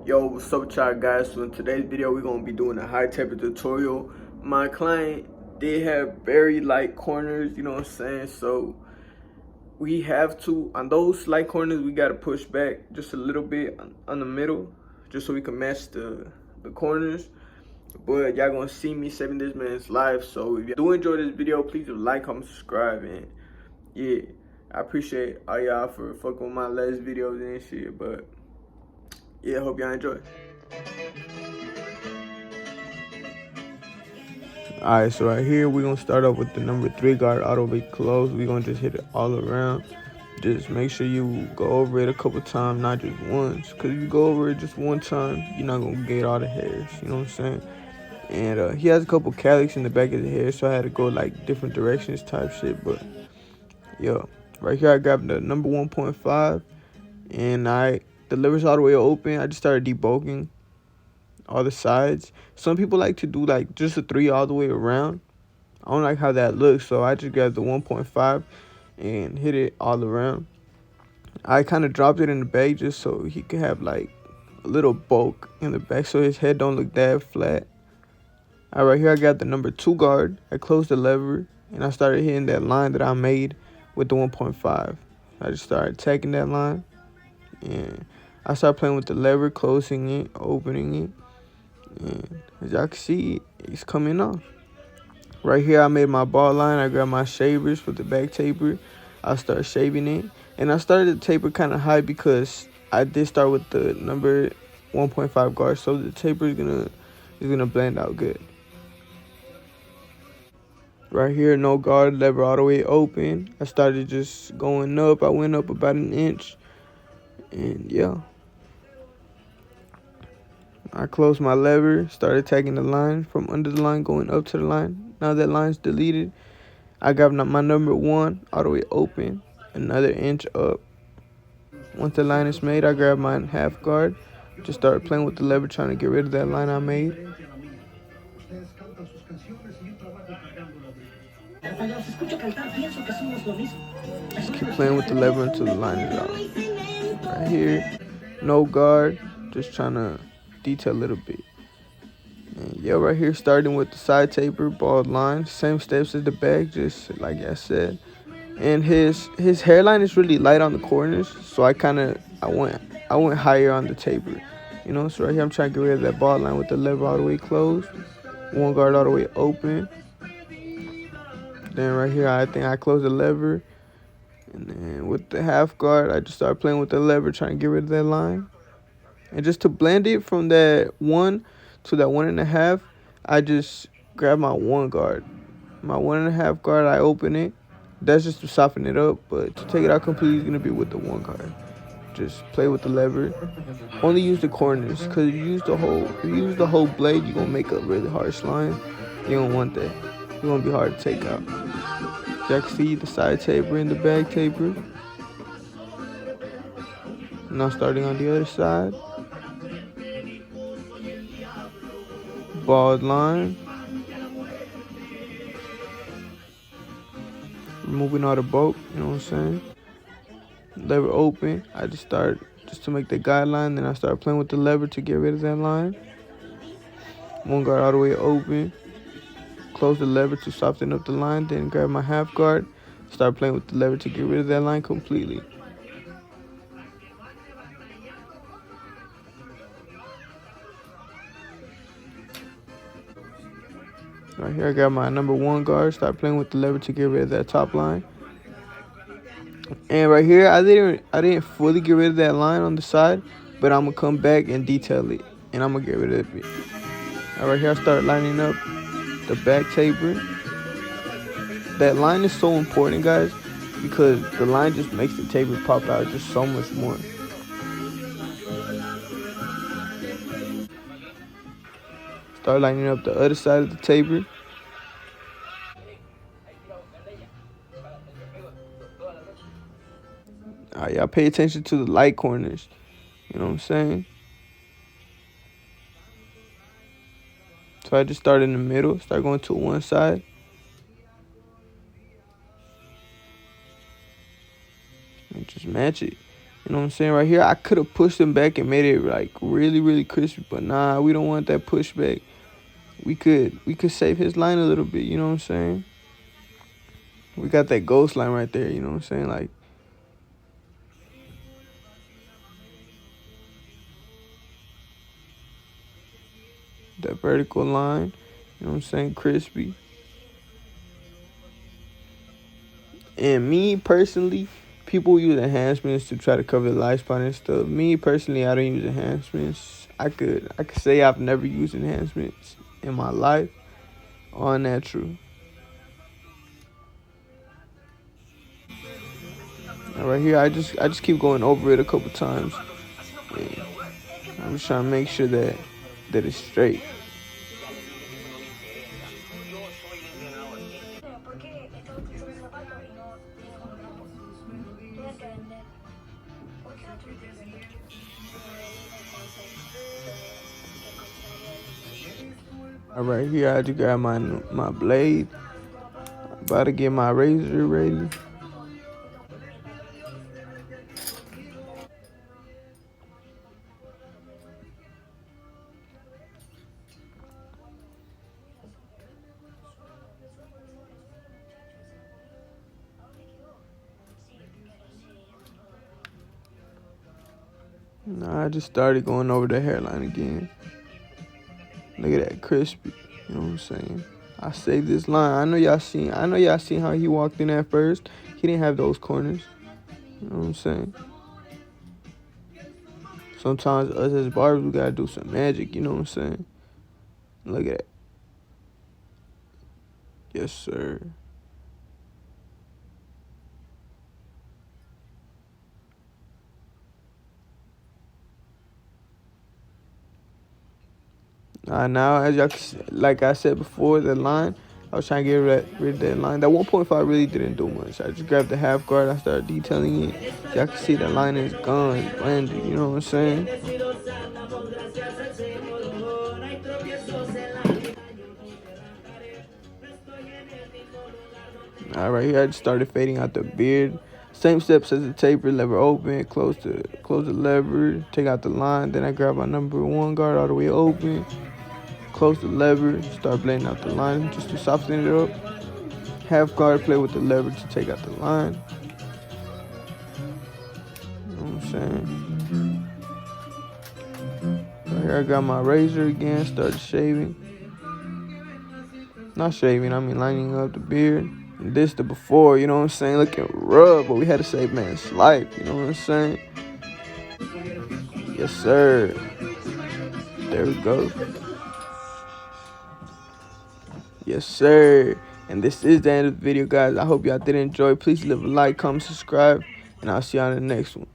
Yo, what's up with y'all guys? So in today's video, we're going to be doing a HighTaper tutorial. My client did have very light corners, you know what I'm saying? So we have to, on those light corners, we got to push back just a little bit on the middle, just so we can match the corners. But y'all going to see me saving this man's life. So if you do enjoy this video, please do like, comment, subscribe, and yeah, I appreciate all y'all for fucking with my last videos and shit. But yeah, hope y'all enjoy. Alright, so right here we're gonna start off with the number 3 guard all the way close. We're gonna just hit it all around. Just make sure you go over it a couple times, not just once. Cause if you go over it just one time, you're not gonna get all the hairs. You know what I'm saying? And he has a couple calyx in the back of the hair, so I had to go like different directions type shit. But yeah, right here I grabbed the number 1.5 and the lever's all the way open. I just started debulking all the sides. Some people like to do like just a 3 all the way around. I don't like how that looks, so I just grabbed the 1.5 and hit it all around. I kind of dropped it in the back just so he could have like a little bulk in the back, so his head don't look that flat. All right, here I got the number 2 guard. I closed the lever and I started hitting that line that I made with the 1.5. I just started tagging that line and I started playing with the lever, closing it, opening it. And as y'all can see, it's coming off. Right here, I made my ball line. I grabbed my shavers with the back taper. I started shaving it. And I started the taper kind of high because I did start with the number 1.5 guard. So the taper is gonna blend out good. Right here, no guard, lever all the way open. I started just going up. I went up about an inch. And yeah. I closed my lever, started tagging the line from under the line, going up to the line. Now that line's deleted, I got my number 1 all the way open, another inch up. Once the line is made, I grab my half guard, just started playing with the lever, trying to get rid of that line I made. Just keep playing with the lever until the line is out. Right here, no guard, just trying to detail a little bit. And yeah, right here, starting with the side taper, bald line, same steps as the back, just like I said. And his hairline is really light on the corners, so I went higher on the taper, you know. So right here, I'm trying to get rid of that bald line with the lever all the way closed, 1 guard all the way open. Then right here, I think I closed the lever, and then with the half guard, I just started playing with the lever, trying to get rid of that line. And just to blend it from that 1 to that 1.5, I just grab my 1 guard. My 1.5 guard, I open it. That's just to soften it up, but to take it out completely is gonna be with the 1 guard. Just play with the lever. Only use the corners, cause if you use the whole blade, you're gonna make a really harsh line. You don't want that. It's gonna be hard to take out. Y'all can see the side taper and the back taper. Now starting on the other side. Bald line. Removing all the bulk, you know what I'm saying? Lever open. I just started just to make the guideline. Then I started playing with the lever to get rid of that line. 1 guard all the way open. Close the lever to soften up the line. Then grab my half guard. Start playing with the lever to get rid of that line completely. Right here, I got my number 1 guard. Start playing with the lever to get rid of that top line. And right here, I didn't fully get rid of that line on the side, but I'm gonna come back and detail it, and I'm gonna get rid of it. All right, here I start lining up the back taper. That line is so important, guys, because the line just makes the taper pop out just so much more. Start lining up the other side of the taper. All right, y'all pay attention to the light corners. You know what I'm saying? So I just start in the middle, start going to one side. And just match it. You know what I'm saying? Right here, I could have pushed them back and made it like really, really crispy, but nah, we don't want that pushback. We could save his line a little bit, you know what I'm saying? We got that ghost line right there, you know what I'm saying? Like, that vertical line, you know what I'm saying? Crispy. And me personally, people use enhancements to try to cover the light spot and stuff. Me personally, I don't use enhancements. I could say I've never used enhancements in my life. All natural. And right here, I just keep going over it a couple times. And I'm just trying to make sure that it's straight. All right here, I just got my blade. About to get my razor ready. Nah, I just started going over the hairline again. Look at that crispy. You know what I'm saying? I saved this line. I know y'all seen how he walked in at first. He didn't have those corners. You know what I'm saying? Sometimes us as barbers, we gotta do some magic. You know what I'm saying? Look at that. Yes, sir. Now, as y'all, like I said before, the line, I was trying to get rid of that line. That 1.5 really didn't do much. I just grabbed the half guard. I started detailing it. Y'all can see the line is gone, it's blended. You know what I'm saying? All right, here I just started fading out the beard. Same steps as the taper, lever open, close the lever, take out the line. Then I grab my number 1 guard all the way open, close the lever, start blending out the line just to soften it up. Half guard, play with the lever to take out the line. You know what I'm saying? Right here I got my razor again, started shaving. Not shaving, I mean lining up the beard. And this the before, you know what I'm saying? Looking rough, but we had to save man's life, you know what I'm saying? Yes, sir. There we go. Yes, sir. And this is the end of the video, guys. I hope y'all did enjoy. Please leave a like, comment, subscribe, and I'll see y'all in the next one.